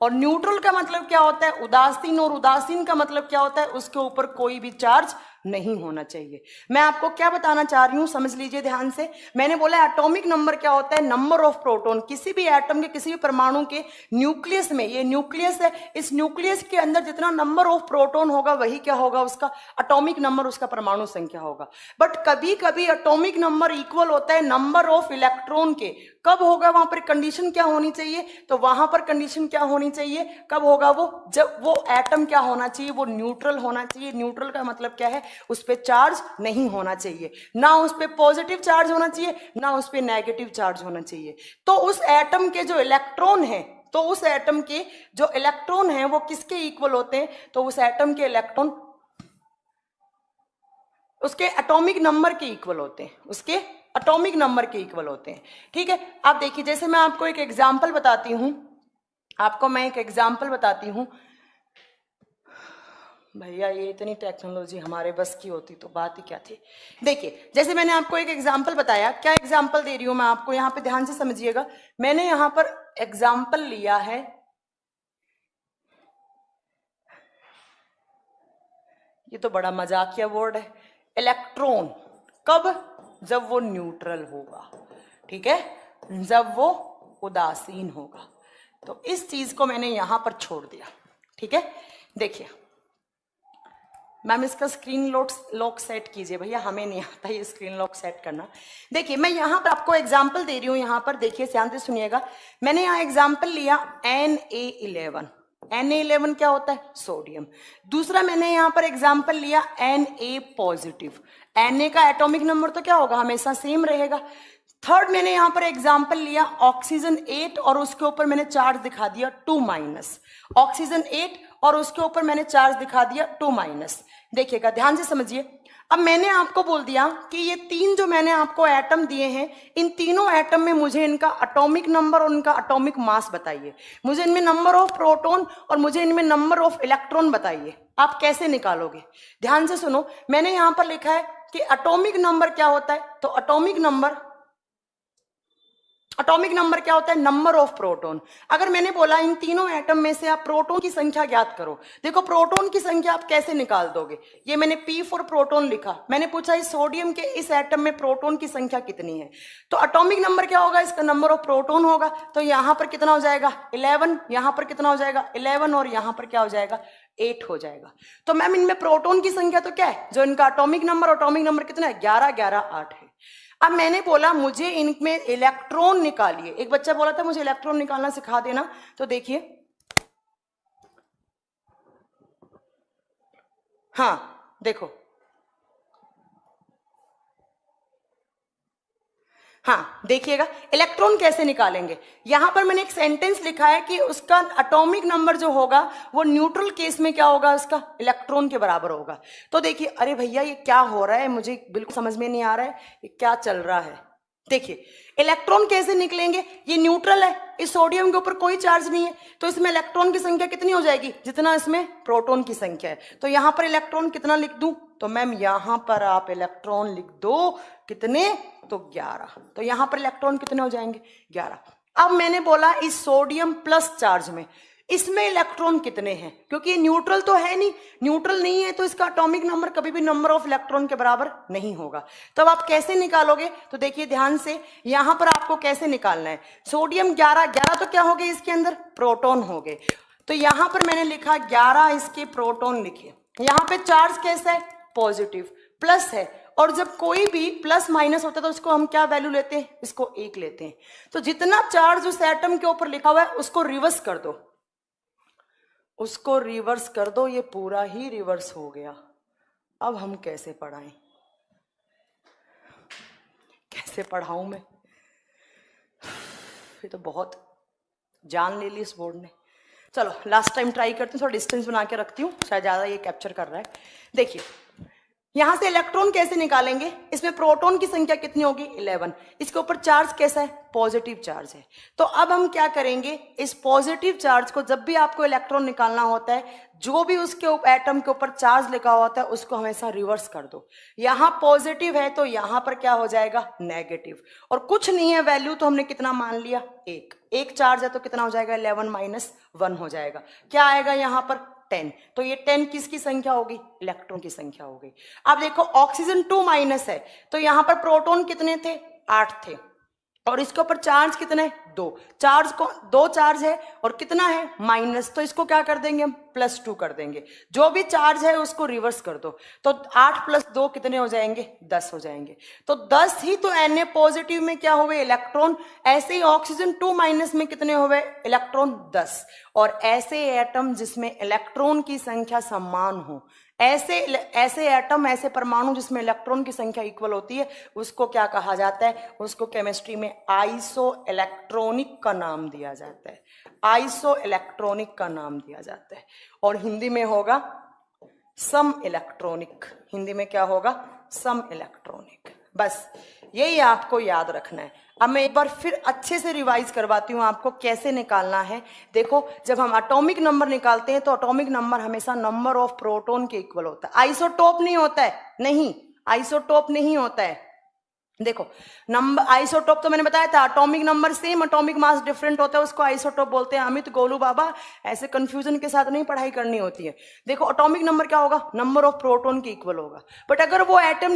और न्यूट्रल का मतलब क्या होता है, उदासीन, और उदासीन का मतलब क्या होता है, उसके ऊपर कोई भी चार्ज नहीं होना चाहिए। मैं आपको क्या बताना चाह रही हूं, समझ लीजिए ध्यान से। मैंने बोला एटॉमिक नंबर क्या होता है, नंबर ऑफ प्रोटॉन। किसी भी एटम के, किसी भी परमाणु के न्यूक्लियस में, ये न्यूक्लियस है, इस न्यूक्लियस के अंदर जितना नंबर ऑफ प्रोटॉन होगा वही क्या होगा, उसका एटॉमिक नंबर, उसका परमाणु संख्या होगा। बट कभी कभी एटॉमिक नंबर इक्वल होता है नंबर ऑफ इलेक्ट्रॉन के। कब होगा, वहां पर कंडीशन क्या होनी चाहिए, तो वहां पर कंडीशन क्या होनी चाहिए, कब होगा वो, जब वो एटम क्या होना चाहिए, वो न्यूट्रल होना चाहिए। न्यूट्रल का मतलब क्या है, उस पर चार्ज नहीं होना चाहिए, ना उस पर पॉजिटिव चार्ज होना चाहिए, ना उस पर नेगेटिव चार्ज होना चाहिए। तो उस एटम के जो इलेक्ट्रॉन है, तो उस एटम के जो इलेक्ट्रॉन है वो किसके इक्वल होते हैं, तो उस एटम के इलेक्ट्रॉन उसके एटॉमिक नंबर के इक्वल होते हैं, उसके एटॉमिक नंबर के इक्वल होते हैं। ठीक है, आप देखिए, जैसे मैं आपको एक एग्जांपल बताती हूं, आपको मैं एक एग्जांपल बताती हूं। भैया ये इतनी टेक्नोलॉजी हमारे बस की होती तो बात ही क्या थी। देखिए जैसे मैंने आपको एक एग्जांपल बताया, क्या एग्जांपल दे रही हूं मैं आपको, यहां पे ध्यान से समझिएगा। मैंने यहां पर एग्जांपल लिया है, ये तो बड़ा मजाकिया वर्ड है, इलेक्ट्रॉन। कब, जब वो न्यूट्रल होगा। ठीक है, जब वो उदासीन होगा। तो इस चीज को मैंने यहां पर छोड़ दिया। ठीक है, देखिए मैम इसका स्क्रीन लॉक सेट कीजिए, भैया हमें नहीं आता ये स्क्रीन लॉक सेट करना। देखिए मैं यहाँ पर आपको एग्जांपल दे रही हूँ, यहाँ पर देखिए ध्यान से सुनिएगा। मैंने यहाँ एग्जांपल लिया Na11। Na11 क्या होता है, सोडियम। दूसरा मैंने यहाँ पर एग्जांपल लिया Na पॉजिटिव। Na का एटॉमिक नंबर तो क्या होगा, हमेशा सेम रहेगा। थर्ड मैंने यहाँ पर एग्जांपल लिया ऑक्सीजन 8, और उसके ऊपर मैंने चार्ज दिखा दिया 2-। ऑक्सीजन 8 और उसके ऊपर मैंने चार्ज दिखा दिया 2-। देखिएगा ध्यान से समझिए। अब मैंने आपको बोल दिया कि ये तीन जो मैंने आपको एटम दिए हैं, इन तीनों एटम में मुझे इनका एटॉमिक नंबर और उनका एटॉमिक मास बताइए। मुझे इनमें नंबर ऑफ प्रोटॉन और मुझे इनमें नंबर ऑफ इलेक्ट्रॉन बताइए। आप कैसे निकालोगे, ध्यान से सुनो। मैंने यहां पर लिखा है कि एटॉमिक नंबर क्या होता है, तो एटॉमिक नंबर क्या होता है, नंबर ऑफ प्रोटॉन। अगर मैंने बोला इन तीनों एटम में से आप प्रोटॉन की संख्या ज्ञात करो, देखो प्रोटॉन की संख्या आप कैसे निकाल दोगे। ये मैंने P फॉर प्रोटॉन लिखा, मैंने पूछा इस सोडियम के इस एटम में प्रोटॉन की संख्या कितनी है, तो एटॉमिक नंबर क्या होगा, इसका नंबर ऑफ प्रोटॉन होगा। तो यहां पर कितना हो जाएगा 11, यहां पर कितना हो जाएगा 11, और यहां पर क्या हो जाएगा 8 हो जाएगा। तो मैम इनमें प्रोटॉन की संख्या तो क्या है, जो इनका एटॉमिक नंबर कितना है, 11, 11, 8 है। अब मैंने बोला मुझे इनमें इलेक्ट्रॉन निकालिए। एक बच्चा बोला था मुझे इलेक्ट्रॉन निकालना सिखा देना, तो देखिए हाँ देखो, हाँ देखिएगा इलेक्ट्रॉन कैसे निकालेंगे। यहां पर मैंने एक सेंटेंस लिखा है कि उसका एटॉमिक नंबर जो होगा वो न्यूट्रल केस में क्या होगा, उसका इलेक्ट्रॉन के बराबर होगा। तो देखिए, अरे भैया ये क्या हो रहा है, मुझे बिल्कुल समझ में नहीं आ रहा है ये क्या चल रहा है। देखिए इलेक्ट्रॉन कैसे निकलेंगे, ये न्यूट्रल है, इस सोडियम के ऊपर कोई चार्ज नहीं है, तो इसमें इलेक्ट्रॉन की संख्या कितनी हो जाएगी, जितना इसमें प्रोटॉन की संख्या है। तो यहां पर इलेक्ट्रॉन कितना लिख दूं, तो मैम यहां पर आप इलेक्ट्रॉन लिख दो कितने, तो 11। तो यहां पर इलेक्ट्रॉन कितने हो जाएंगे, 11। अब मैंने बोला इस सोडियम प्लस चार्ज में इसमें इलेक्ट्रॉन कितने हैं, क्योंकि ये न्यूट्रल तो है नहीं, न्यूट्रल नहीं है तो इसका एटॉमिक नंबर कभी भी नंबर ऑफ इलेक्ट्रॉन के बराबर नहीं होगा। तो अब आप कैसे निकालोगे, तो देखिए ध्यान से, यहां पर आपको कैसे निकालना है, सोडियम 11 तो क्या हो गए इसके अंदर प्रोटॉन हो गए, तो यहां पर मैंने लिखा 11 इसके प्रोटॉन लिखे। यहां पे चार्ज कैसा है, पॉजिटिव, प्लस है, और जब कोई भी प्लस माइनस होता है तो उसको हम क्या वैल्यू लेते हैं, इसको 1 लेते हैं। तो जितना चार्ज उस एटम के ऊपर लिखा हुआ है उसको रिवर्स कर दो, उसको रिवर्स कर दो, ये पूरा ही रिवर्स हो गया। अब हम कैसे पढ़ाएं, कैसे पढ़ाऊं मैं, ये तो बहुत जान ले ली इस बोर्ड ने। चलो लास्ट टाइम ट्राई करते हैं, थोड़ा डिस्टेंस बना के रखती हूँ, शायद ज़्यादा ये कैप्चर कर रहा है। देखिए यहां से इलेक्ट्रॉन कैसे निकालेंगे, इसमें प्रोटॉन की संख्या कितनी होगी, 11, इसके ऊपर चार्ज कैसा है, पॉजिटिव चार्ज है। तो अब हम क्या करेंगे, इस पॉजिटिव चार्ज को, जब भी आपको इलेक्ट्रॉन निकालना होता है, जो भी उसके एटम के ऊपर चार्ज लिखा होता है उसको हमेशा रिवर्स कर दो। यहां पॉजिटिव है तो यहां पर क्या हो जाएगा, नेगेटिव, और कुछ नहीं है वैल्यू, तो हमने कितना मान लिया, 1 चार्ज है तो कितना हो जाएगा, 11 माइनस 1 हो जाएगा, क्या आएगा यहां पर 10। तो ये 10 किसकी संख्या होगी, इलेक्ट्रॉन की संख्या हो गई। अब देखो ऑक्सीजन 2 माइनस है, तो यहां पर प्रोटॉन कितने थे, 8 थे, और इसके ऊपर चार्ज कितने, 2 चार्ज को 2 चार्ज है, और कितना है माइनस, तो इसको क्या कर देंगे हम, +2 कर देंगे, जो भी चार्ज है उसको रिवर्स कर दो, तो 8 + 2 कितने हो जाएंगे, 10 हो जाएंगे। तो 10 ही तो Na पॉजिटिव में क्या हुए, इलेक्ट्रॉन, ऐसे ही ऑक्सीजन 2 माइनस में कितने हुए, इलेक्ट्रॉन 10। और ऐसे एटम जिसमें इलेक्ट्रॉन की संख्या समान हो, ऐसे एटम, ऐसे परमाणु जिसमें इलेक्ट्रॉन की संख्या इक्वल होती है, उसको क्या कहा जाता है, उसको केमिस्ट्री में आइसो इलेक्ट्रॉनिक का नाम दिया जाता है, आइसो इलेक्ट्रॉनिक का नाम दिया जाता है। और हिंदी में होगा सम इलेक्ट्रॉनिक, हिंदी में क्या होगा, सम इलेक्ट्रॉनिक। बस यही आपको याद रखना है। अब मैं एक बार फिर अच्छे से रिवाइज करवाती हूँ आपको कैसे निकालना है। देखो जब हम एटॉमिक नंबर निकालते हैं तो एटॉमिक नंबर हमेशा नंबर ऑफ प्रोटॉन के इक्वल होता है, आइसोटोप नहीं होता है, नहीं आइसोटोप नहीं होता है। देखो नंबर आइसोटोप तो मैंने बताया था, atomic number same, atomic mass different होता है, उसको आइसोटोप बोलते हैं। अमित, गोलू बाबा, ऐसे कंफ्यूजन के साथ नहीं पढ़ाई करनी होती है। देखो एटॉमिक नंबर क्या होगा, नंबर ऑफ प्रोटॉन के इक्वल होगा, बट अगर वो एटम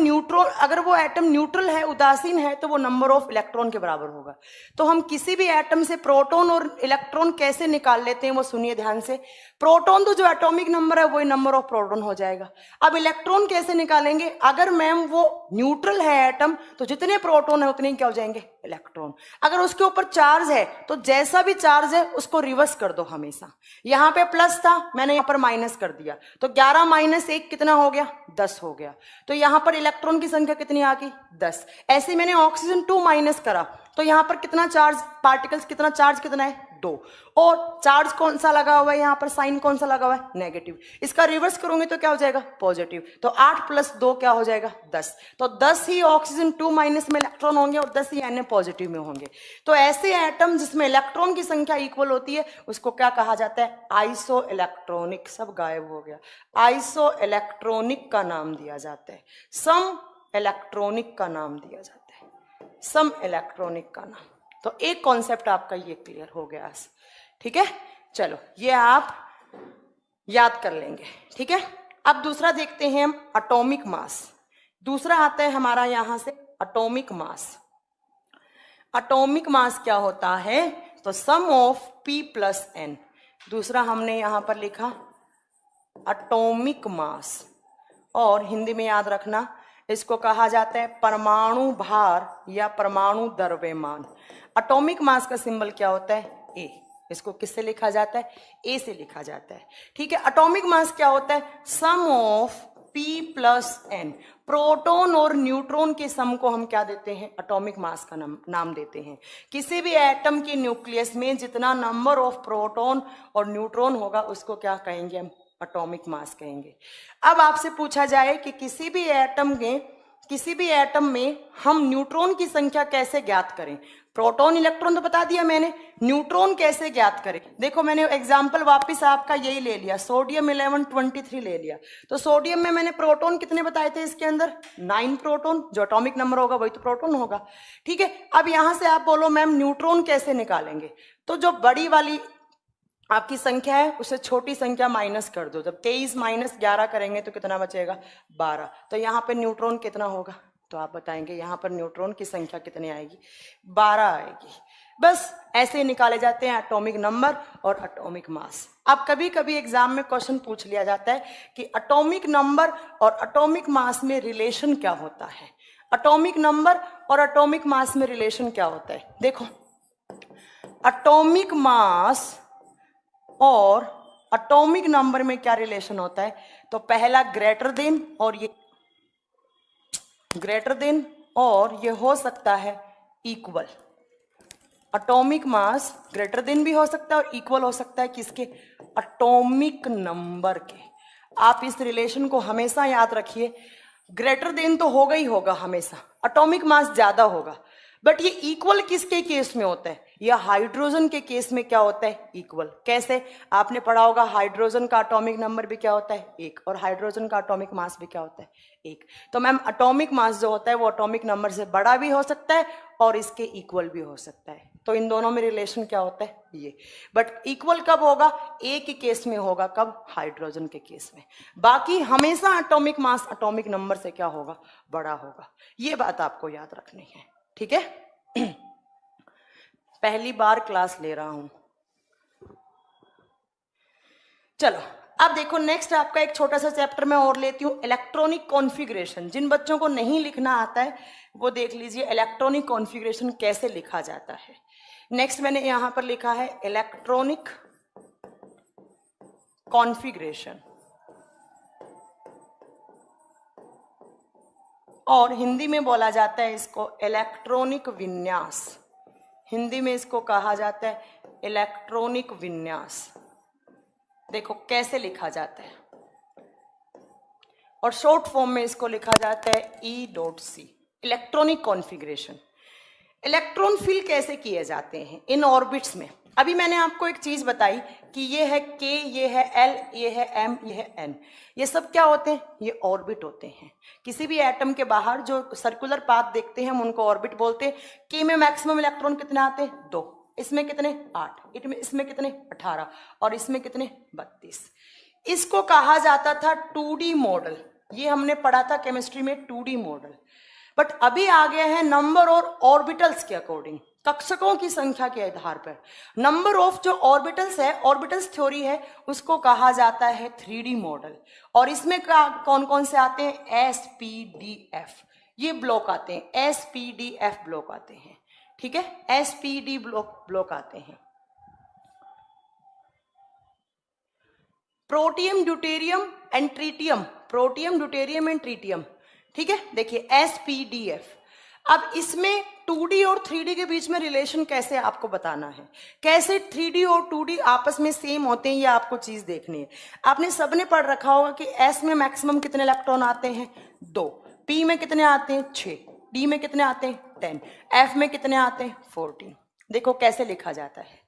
न्यूट्रल है, उदासीन है, तो वो नंबर ऑफ इलेक्ट्रॉन के बराबर होगा। तो हम किसी भी एटम से प्रोटॉन और इलेक्ट्रॉन कैसे निकाल लेते हैं वो सुनिए ध्यान से। प्रोटॉन तो जो एटॉमिक नंबर है वही नंबर ऑफ प्रोटॉन हो जाएगा। अब इलेक्ट्रॉन कैसे निकालेंगे, अगर मैम वो न्यूट्रल है एटम, तो जितने प्रोटॉन है उतने ही क्या हो जाएंगे, इलेक्ट्रॉन। अगर उसके ऊपर चार्ज है तो जैसा भी चार्ज है उसको रिवर्स कर दो हमेशा। यहां पे प्लस था, मैंने यहां पर माइनस कर दिया, तो 11 माइनस 1 कितना हो गया, 10 हो गया। तो यहां पर इलेक्ट्रॉन की संख्या कितनी आ गई, 10। ऐसे मैंने ऑक्सीजन 2 माइनस करा, तो यहां पर कितना चार्ज, पार्टिकल्स कितना चार्ज कितना है, 2, और चार्ज कौन सा लगा हुआ है, यहां पर साइन कौन सा लगा हुआ है, नेगेटिव। इसका रिवर्स करूंगे तो क्या हो जाएगा, पॉजिटिव। तो 8 + 2 क्या हो जाएगा, 10। तो 10 ही ऑक्सीजन 2 माइनस में इलेक्ट्रॉन होंगे और 10 ही Na पॉजिटिव में होंगे। तो ऐसे एटम जिसमें इलेक्ट्रॉन की संख्या इक्वल होती है उसको क्या कहा जाता है, आइसो इलेक्ट्रॉनिक। सब गायब हो गया, आइसो इलेक्ट्रॉनिक का नाम दिया जाता है, सम इलेक्ट्रॉनिक का नाम दिया जाता है, सम इलेक्ट्रॉनिक का नाम। तो एक कॉन्सेप्ट आपका ये क्लियर हो गया, ठीक है। चलो ये आप याद कर लेंगे, ठीक है। अब दूसरा देखते हैं हम, एटॉमिक मास। दूसरा आता है हमारा यहां से एटॉमिक मास। एटॉमिक मास क्या होता है, तो सम ऑफ P + N। दूसरा हमने यहां पर लिखा एटॉमिक मास, और हिंदी में याद रखना इसको कहा जाता है परमाणु भार या परमाणु द्रव्यमान। एटॉमिक मास का सिंबल क्या होता है, A। इसको किससे लिखा जाता है, A से लिखा जाता है, ठीक है। एटॉमिक मास क्या होता है, सम ऑफ P + N। प्रोटॉन और न्यूट्रॉन के सम को हम क्या देते हैं, एटॉमिक मास का नाम देते हैं। किसी भी एटम के न्यूक्लियस में जितना नंबर ऑफ प्रोटॉन और न्यूट्रॉन होगा उसको क्या कहेंगे हम, एटॉमिक मास कहेंगे। अब आपसे पूछा जाए कि किसी भी एटम में किसी भी एटम में हम न्यूट्रॉन की संख्या कैसे ज्ञात करें? प्रोटॉन इलेक्ट्रॉन तो बता दिया मैंने, न्यूट्रॉन कैसे ज्ञात करें? देखो मैंने एग्जांपल वापस आपका यही ले लिया, सोडियम 1123 ले लिया। तो सोडियम में मैंने प्रोटॉन कितने बताए थे? इसके अंदर 9 प्रोटॉन, जो एटॉमिक नंबर होगा वही तो प्रोटॉन होगा। ठीक है, अब यहां से आप बोलो मैम न्यूट्रॉन कैसे निकालेंगे? तो जो बड़ी वाली आपकी संख्या है उसे छोटी संख्या माइनस कर दो। जब 23 माइनस 11 करेंगे तो कितना बचेगा? 12। तो यहाँ पे न्यूट्रॉन कितना होगा? तो आप बताएंगे यहाँ पर न्यूट्रॉन की संख्या कितनी आएगी? 12 आएगी। बस ऐसे ही निकाले जाते हैं एटॉमिक नंबर और एटॉमिक मास। अब कभी कभी एग्जाम में क्वेश्चन पूछ लिया जाता है कि एटॉमिक नंबर और एटॉमिक मास में रिलेशन क्या होता है? एटॉमिक नंबर और एटॉमिक मास में रिलेशन क्या होता है? देखो, एटॉमिक मास और एटॉमिक नंबर में क्या रिलेशन होता है? तो पहला ग्रेटर देन, और ये ग्रेटर देन, और ये हो सकता है equal. Atomic mass greater than भी हो सकता है और इक्वल हो सकता है किसके? एटॉमिक नंबर के। आप इस रिलेशन को हमेशा याद रखिए। ग्रेटर देन तो होगा ही होगा हमेशा, एटॉमिक मास ज्यादा होगा, बट ये इक्वल किसके केस में होता है? या हाइड्रोजन के केस में क्या होता है? इक्वल। कैसे? आपने पढ़ा होगा हाइड्रोजन का एटॉमिक नंबर भी क्या होता है? 1, और हाइड्रोजन का एटॉमिक मास भी क्या होता है? 1। तो मैम एटॉमिक मास जो होता है वो एटॉमिक नंबर से बड़ा भी हो सकता है और इसके इक्वल भी हो सकता है। तो इन दोनों में रिलेशन क्या होता है? ये। बट इक्वल कब होगा? एक ही केस में होगा। कब? हाइड्रोजन के केस में। बाकी हमेशा एटॉमिक मास एटॉमिक नंबर से क्या होगा? बड़ा होगा। ये बात आपको याद रखनी है, ठीक है? पहली बार क्लास ले रहा हूं। चलो अब देखो, नेक्स्ट आपका एक छोटा सा चैप्टर मैं और लेती हूं, इलेक्ट्रॉनिक कॉन्फ़िगरेशन। जिन बच्चों को नहीं लिखना आता है वो देख लीजिए इलेक्ट्रॉनिक कॉन्फ़िगरेशन कैसे लिखा जाता है। नेक्स्ट मैंने यहां पर लिखा है इलेक्ट्रॉनिक कॉन्फ़िगरेशन, और हिंदी में बोला जाता है इसको इलेक्ट्रॉनिक विन्यास। हिंदी में इसको कहा जाता है इलेक्ट्रॉनिक विन्यास। देखो कैसे लिखा जाता है, और शॉर्ट फॉर्म में इसको लिखा जाता है E.C, electronic configuration. Electron fill कैसे किए जाते हैं? इन ऑर्बिट्स में। अभी मैंने आपको एक चीज बताई कि ये है K, ये है L, ये है M, ये है N। ये सब क्या होते हैं? ये ऑर्बिट होते हैं। किसी भी एटम के बाहर जो सर्कुलर पाथ देखते हैं हम उनको ऑर्बिट बोलते हैं। K में मैक्सिमम इलेक्ट्रॉन कितने आते हैं? 2। इसमें कितने? 8। इसमें कितने? 18। और इसमें कितने? 32। इसको कहा जाता था 2D मॉडल। ये हमने पढ़ा था केमिस्ट्री में, 2D मॉडल। बट अभी आ गया है नंबर और ऑर्बिटल्स के अकॉर्डिंग, कक्षकों की संख्या के आधार पर। नंबर ऑफ जो ऑर्बिटल्स है, ऑर्बिटल्स थ्योरी है, उसको कहा जाता है 3D मॉडल। और इसमें कौन कौन से आते हैं? SPDF ये ब्लॉक आते हैं, SPDF ब्लॉक आते हैं, ठीक है? SPD ब्लॉक आते हैं। Protium, deuterium and tritium, protium, deuterium and tritium, ठीक है? देखिए SPDF। अब इसमें 2D और 3D के बीच में रिलेशन कैसे आपको बताना है, कैसे 3D और 2D आपस में सेम होते हैं, ये आपको चीज देखनी है। आपने सबने पढ़ रखा होगा कि S में मैक्सिमम कितने इलेक्ट्रॉन आते हैं? 2। P में कितने आते हैं? 6। D में कितने आते हैं? 10। F में कितने आते हैं? 14। देखो कैसे लिखा जाता है।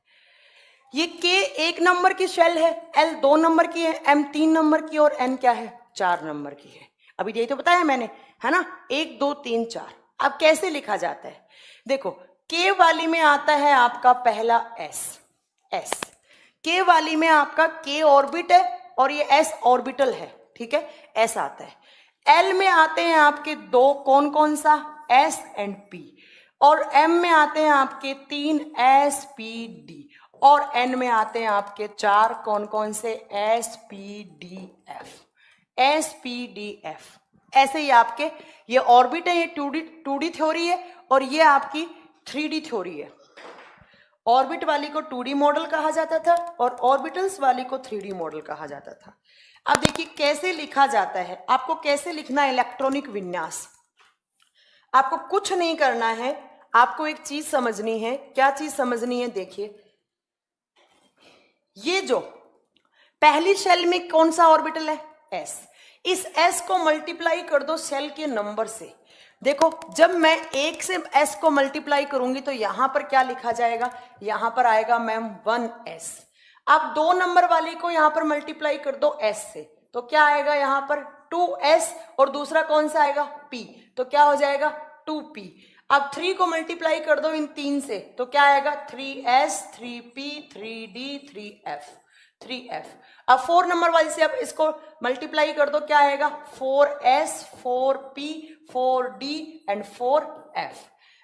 ये K 1 नंबर की शेल है, L 2 नंबर की है, M 3 नंबर की, और N क्या है? 4 नंबर की है। अभी यही तो बताया मैंने, है ना? 1 2 3 4। अब कैसे लिखा जाता है? देखो K वाली में आता है आपका पहला S। K वाली में आपका K ऑर्बिट है और ये S ऑर्बिटल है, ठीक है? S आता है। L में आते हैं आपके 2, कौन कौन सा? S and P। और M में आते हैं आपके 3, SPD। और N में आते हैं आपके 4, कौन कौन से? SPDF। ऐसे ही आपके ये ऑर्बिट है, ये 2D थ्योरी है, और ये आपकी 3D थ्योरी है। ऑर्बिट वाली को 2D मॉडल कहा जाता था और ऑर्बिटल्स वाली को 3D मॉडल कहा जाता था। अब देखिए कैसे लिखा जाता है, आपको कैसे लिखना है इलेक्ट्रॉनिक विन्यास। आपको कुछ नहीं करना है, आपको एक चीज समझनी है। क्या चीज समझनी है? देखिए, ये जो पहली शेल में कौन सा ऑर्बिटल है? S। इस S को मल्टीप्लाई कर दो शेल के नंबर से। देखो जब मैं 1 से s को मल्टीप्लाई करूंगी तो यहां पर क्या लिखा जाएगा, यहां पर आएगा मैम 1s। आप 2 नंबर वाली को यहां पर मल्टीप्लाई कर दो s से, तो क्या आएगा यहां पर 2s, और दूसरा कौन सा आएगा p, तो क्या हो जाएगा 2p। अब 3 को मल्टीप्लाई कर दो इन 3 से, तो क्या आएगा 3s, 3p, 3d, 3f। अब 4 नंबर वाली से अब इसको मल्टीप्लाई कर दो, क्या आएगा 4s, 4p, 4d and 4f।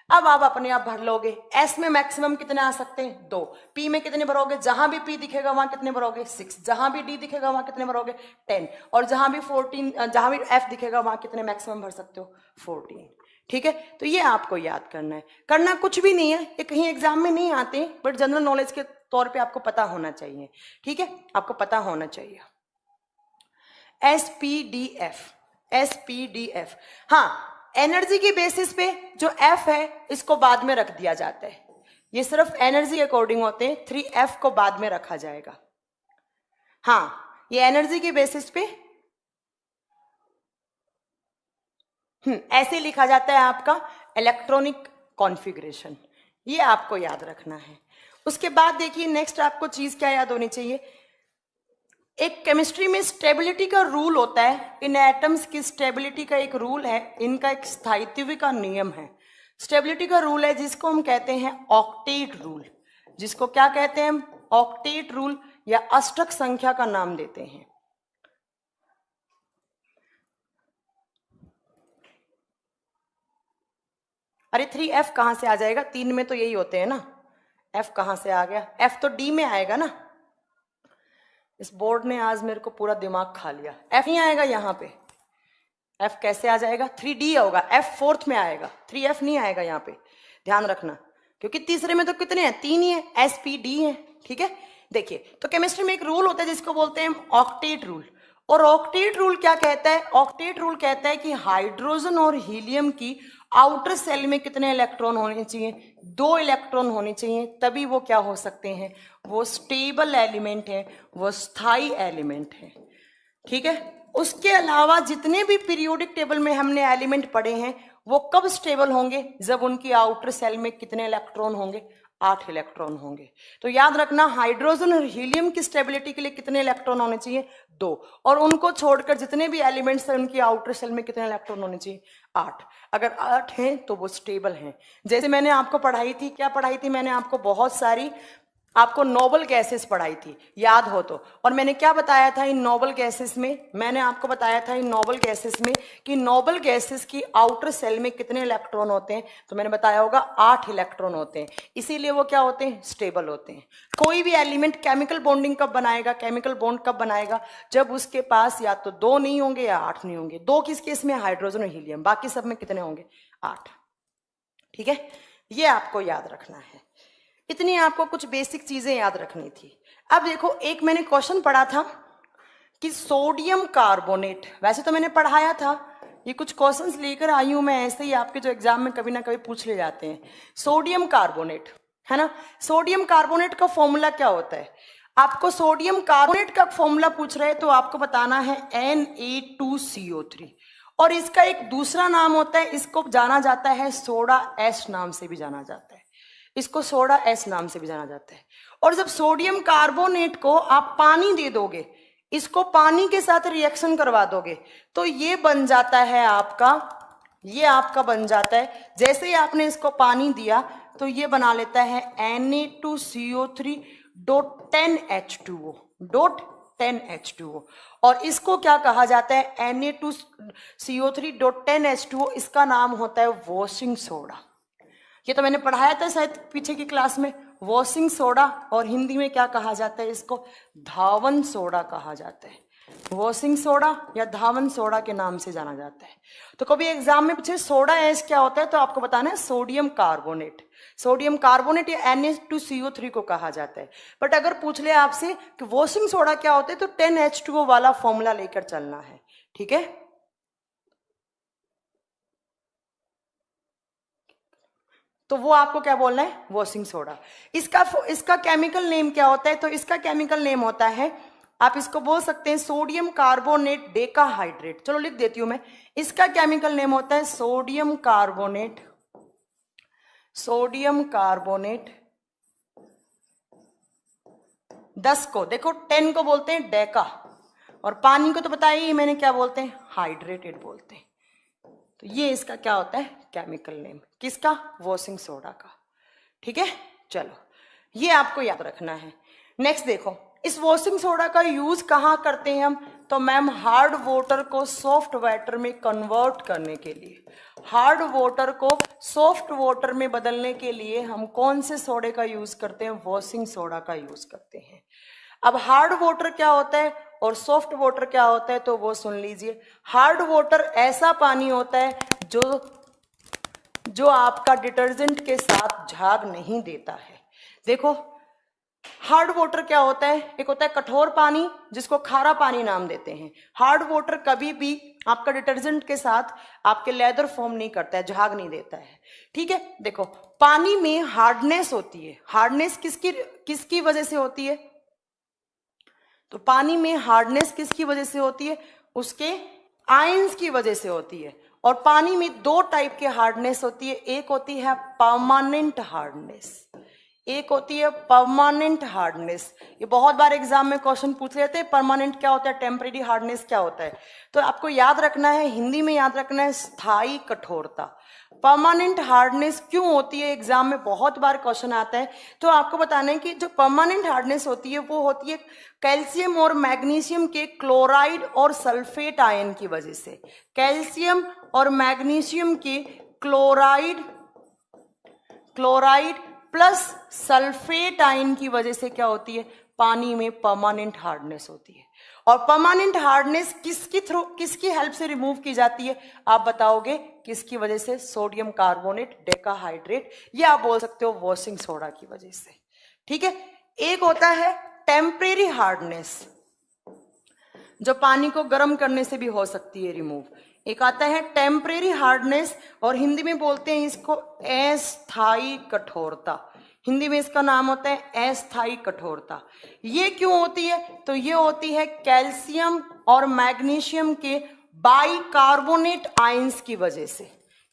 अब आप अपने आप भर लोगे, s में मैक्सिमम कितने आ सकते हैं 2, p में कितने भरोगे, जहां भी p दिखेगा वहां कितने भरोगे 6, जहां भी d दिखेगा वहां कितने भरोगे 10, और जहां भी 14, जहां भी f दिखेगा वहां कितने मैक्सिमम भर सकते हो 14। ठीक है, तो ये आपको याद करना है, करना कुछ भी नहीं है, ये कहीं एग्जाम में नहीं आते, बट जनरल नॉलेज के तौर पे आपको पता होना चाहिए। ठीक है, आपको पता होना चाहिए। एस पी डी एफ, हाँ एनर्जी की बेसिस पे जो एफ है इसको बाद में रख दिया जाता है, ये सिर्फ एनर्जी के अकॉर्डिंग होते हैं, 3f को बाद में रखा जाएगा। हाँ ये एनर्जी की बेसिस पे ऐसे लिखा जाता है आपका इलेक्ट्रॉनिक कॉन्फ़िगरेशन, ये आपको याद रखना है। उसके बाद देखिए नेक्स्ट आपको चीज क्या याद होनी चाहिए, एक केमिस्ट्री में स्टेबिलिटी का रूल होता है, इन एटम्स की स्टेबिलिटी का एक रूल है, इनका एक स्थायित्व का नियम है। स्टेबिलिटी का रूल है जिसको हम कहते हैं ऑक्टेट रूल, जिसको क्या कहते हैं हम ऑक्टेट रूल या अष्टक संख्या का नाम देते हैं। अरे 3f कहां से आ जाएगा, 3 में तो यही होते हैं ना, f कहां से आ गया, f तो d में आएगा ना। इस बोर्ड ने आज मेरे को पूरा दिमाग खा लिया, f नहीं आएगा यहाँ पे, f कैसे आ जाएगा, 3d होगा, f 4th में आएगा, 3f नहीं आएगा यहाँ पे, ध्यान रखना, क्योंकि तीसरे में तो कितने हैं 3 ही है, SPD है। ठीक है, देखिए तो केमिस्ट्री में एक रूल होता है जिसको बोलते हैं ऑक्टेट रूल, और ऑक्टेट रूल क्या कहता है, ऑक्टेट रूल कहता है कि हाइड्रोजन और हीलियम की आउटर सेल में कितने इलेक्ट्रॉन होने चाहिए, 2 इलेक्ट्रॉन होने चाहिए, तभी वो क्या हो सकते हैं, वो स्टेबल एलिमेंट है, वो स्थायी एलिमेंट है। ठीक है, उसके अलावा जितने भी पीरियोडिक टेबल में हमने एलिमेंट पढ़े हैं वो कब स्टेबल होंगे, जब उनकी आउटर सेल में कितने इलेक्ट्रॉन होंगे, 8 इलेक्ट्रॉन होंगे। तो याद रखना हाइड्रोजन और हीलियम की स्टेबिलिटी के लिए कितने इलेक्ट्रॉन होने चाहिए 2, और उनको छोड़कर जितने भी एलिमेंट्स हैं उनकी आउटर सेल में कितने इलेक्ट्रॉन होने चाहिए 8। अगर 8 हैं तो वो स्टेबल हैं। जैसे मैंने आपको पढ़ाई थी, क्या पढ़ाई थी मैंने आपको, बहुत सारी आपको नोबल गैसेस पढ़ाई थी, याद हो तो, और मैंने क्या बताया था इन नोबल गैसेस में, मैंने आपको बताया था इन नोबल गैसेस में कि नोबल गैसेस की आउटर सेल में कितने इलेक्ट्रॉन होते हैं, तो मैंने बताया होगा 8 इलेक्ट्रॉन होते हैं, इसीलिए वो क्या होते हैं, स्टेबल होते हैं। कोई भी एलिमेंट केमिकल बॉन्डिंग कब बनाएगा, केमिकल बॉन्ड कब बनाएगा, जब उसके पास या तो 2 नहीं होंगे या 8 नहीं होंगे। 2 किस केस में, हाइड्रोजन और हीलियम, बाकी सब में कितने होंगे 8। ठीक है, ये आपको याद रखना है, इतनी आपको कुछ बेसिक चीजें याद रखनी थी। अब देखो एक मैंने क्वेश्चन पढ़ा था कि सोडियम कार्बोनेट, वैसे तो मैंने पढ़ाया था, ये कुछ क्वेश्चंस लेकर आई हूं मैं ऐसे ही, आपके जो एग्जाम में कभी ना कभी पूछ ले जाते हैं। सोडियम कार्बोनेट है ना, सोडियम कार्बोनेट का फॉर्मूला क्या होता है, आपको सोडियम कार्बोनेट का फॉर्मूला पूछ रहे हैं तो आपको बताना है Na2CO3, और इसका एक दूसरा नाम होता है, इसको जाना जाता है सोडा एश नाम से भी जाना जाता है, इसको सोडा एस नाम से भी जाना जाता है। और जब सोडियम कार्बोनेट को आप पानी दे दोगे, इसको पानी के साथ रिएक्शन करवा दोगे, तो ये बन जाता है आपका, ये आपका बन जाता है, जैसे ही आपने इसको पानी दिया तो ये बना लेता है Na2CO3.10H2O, और इसको क्या कहा जाता है, Na2CO3.10H2O, इसका नाम होता है वॉशिंग सोडा। ये तो मैंने पढ़ाया था शायद पीछे की क्लास में, वॉशिंग सोडा, और हिंदी में क्या कहा जाता है, इसको धावन सोडा कहा जाता है, वॉशिंग सोडा या धावन सोडा के नाम से जाना जाता है। तो कभी एग्जाम में पूछे सोडा एश क्या होता है, तो आपको बताना है सोडियम कार्बोनेट, सोडियम कार्बोनेट या Na2CO3 को कहा जाता है। बट अगर पूछ ले आपसे कि वॉशिंग सोडा क्या होता है, तो 10H2O वाला फॉर्मूला लेकर चलना है। ठीक है, तो वो आपको क्या बोलना है, वॉशिंग सोडा। इसका केमिकल नेम क्या होता है, तो इसका केमिकल नेम होता है आप इसको बोल सकते हैं सोडियम कार्बोनेट डेकाहाइड्रेट। चलो लिख देती हूं मैं, इसका केमिकल नेम होता है सोडियम कार्बोनेट 10 को, देखो 10 को बोलते हैं डेका, और पानी को तो बताया ही मैंने क्या बोलते हैं, हाइड्रेटेड बोलते हैं। तो ये इसका क्या होता है केमिकल नेम, किसका, वॉशिंग सोडा का। ठीक है, चलो ये आपको याद रखना है। नेक्स्ट देखो, इस वॉशिंग सोडा का यूज कहाँ करते हैं हम, तो मैम हार्ड वाटर को सॉफ्ट वाटर में कन्वर्ट करने के लिए, हार्ड वाटर को सॉफ्ट वाटर में बदलने के लिए हम कौन से सोडे का यूज करते हैं, वॉशिंग सोडा का यूज करते हैं। अब हार्ड वाटर क्या होता है और सॉफ्ट वाटर क्या होता है, तो वो सुन लीजिए। हार्ड वाटर ऐसा पानी होता है जो आपका डिटर्जेंट के साथ झाग नहीं देता है। देखो हार्ड वाटर क्या होता है, एक होता है कठोर पानी जिसको खारा पानी नाम देते हैं। हार्ड वाटर कभी भी आपका डिटर्जेंट के साथ आपके लेदर फॉर्म नहीं करता है, झाग नहीं देता है। ठीक है, देखो पानी में हार्डनेस होती है, हार्डनेस किसकी वजह से होती है, तो पानी में हार्डनेस किसकी वजह से होती है, उसके आयंस की वजह से होती है। और पानी में दो टाइप के हार्डनेस होती है, एक होती है परमानेंट हार्डनेस, एक होती है परमानेंट हार्डनेस। ये बहुत बार एग्जाम में क्वेश्चन पूछ लेते हैं, परमानेंट क्या होता है, टेम्परेरी हार्डनेस क्या होता है। तो आपको याद रखना है, हिंदी में याद रखना है स्थायी कठोरता। परमानेंट हार्डनेस क्यों होती है, एग्जाम में बहुत बार क्वेश्चन आता है। तो आपको बताना है कि जो परमानेंट हार्डनेस होती है वो होती है कैल्शियम और मैग्नीशियम के क्लोराइड और सल्फेट आयन की वजह से। कैल्शियम और मैग्नीशियम के क्लोराइड प्लस सल्फेट आयन की वजह से क्या होती है, पानी में परमानेंट हार्डनेस होती है। और परमानेंट हार्डनेस किसकी हेल्प से रिमूव की जाती है, आप बताओगे किसकी वजह से, सोडियम कार्बोनेट डेकाहाइड्रेट, या आप बोल सकते हो वॉशिंग सोडा की वजह से। ठीक है, एक होता है टेम्परेरी हार्डनेस जो पानी को गर्म करने से भी हो सकती है रिमूव, एक आता है टेम्परेरी हार्डनेस और हिंदी में बोलते हैं इसको अस्थायी कठोरता। हिंदी में इसका नाम होता है अस्थायी कठोरता। ये क्यों होती है, तो ये होती है कैल्शियम और मैग्नीशियम के बाइकार्बोनेट आयंस की वजह से।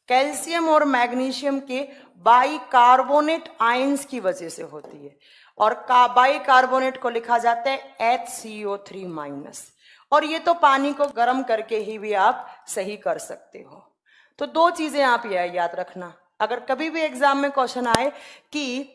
कैल्शियम और मैग्नीशियम के बाइकार्बोनेट आयंस की वजह से होती है। और बाइकार्बोनेट को लिखा जाता है HCO3-। और ये तो पानी को गर्म करके ही भी आप सही कर सकते हो। तो दो चीजें आप याद रखना, अगर कभी भी एग्जाम में क्वेश्चन आए कि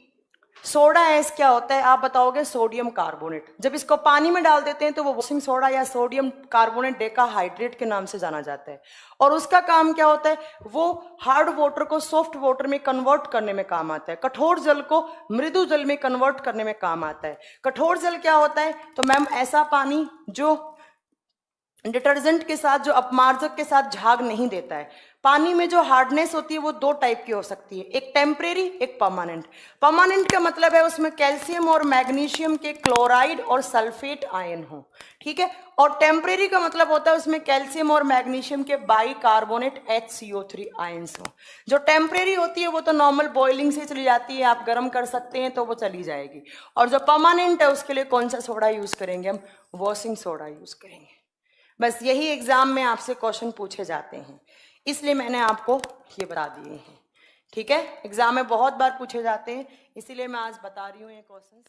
सोडा एस क्या होता है, आप बताओगे सोडियम कार्बोनेट। जब इसको पानी में डाल देते हैं तो वो वॉशिंग सोडा या सोडियम कार्बोनेट डेकाहाइड्रेट के नाम से जाना जाता है। और उसका काम क्या होता है, वो हार्ड वाटर को सॉफ्ट वाटर में कन्वर्ट करने में काम आता है, कठोर जल को मृदु जल में कन्वर्ट करने में काम आता है। कठोर जल क्या होता है, तो मैम ऐसा पानी जो डिटर्जेंट के साथ, जो अपमार्जक के साथ झाग नहीं देता है। पानी में जो हार्डनेस होती है वो दो टाइप की हो सकती है, एक टेम्परेरी एक परमानेंट। परमानेंट का मतलब है उसमें कैल्शियम और मैग्नीशियम के क्लोराइड और सल्फेट आयन हो। ठीक है, और टेम्परेरी का मतलब होता है उसमें कैल्शियम और मैग्नीशियम के बाइकार्बोनेट HCO3 आयंस हो। जो टेम्परेरी होती है वो तो नॉर्मल बॉइलिंग से चली जाती है, आप गर्म कर सकते हैं तो वो चली जाएगी। और जो परमानेंट है उसके लिए कौन सा सोडा यूज करेंगे, हम वॉशिंग सोडा यूज करेंगे। बस यही एग्जाम में आपसे क्वेश्चन पूछे जाते हैं, इसलिए मैंने आपको ये बता दिए हैं। ठीक है, एग्जाम में बहुत बार पूछे जाते हैं, इसीलिए मैं आज बता रही हूँ ये क्वेश्चंस।